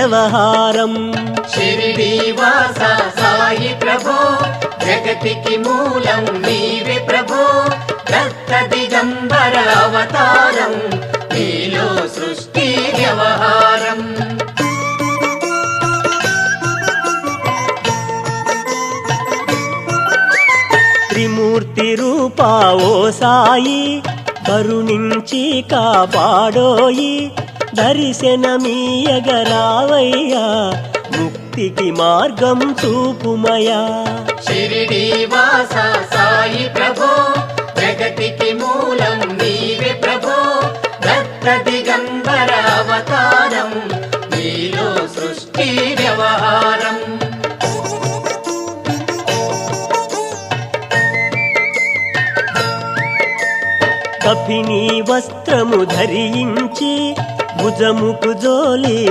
వ్యవహారం. షిరిడీవాస సాయి ప్రభో జగతికి మూలం నీవే ప్రభో, దత్త దిగంబర అవతారం నీలో సృష్టి వ్యవహారం. త్రిమూర్తి రూపా ఓ సాయి కరుణించి కాపాడోయి, దర్శనమీయగరావయ్యా ముక్తికి మార్గం చూపుమయా. షిరిడీవాస సాయి ప్రభో జగతికి మూలం నీవే ప్రభో, దత్త దిగంబర అవతారం నీలో సృష్టి వ్యవహారం. కఫినీ వస్త్రము ధరించి భుజముకు జోలి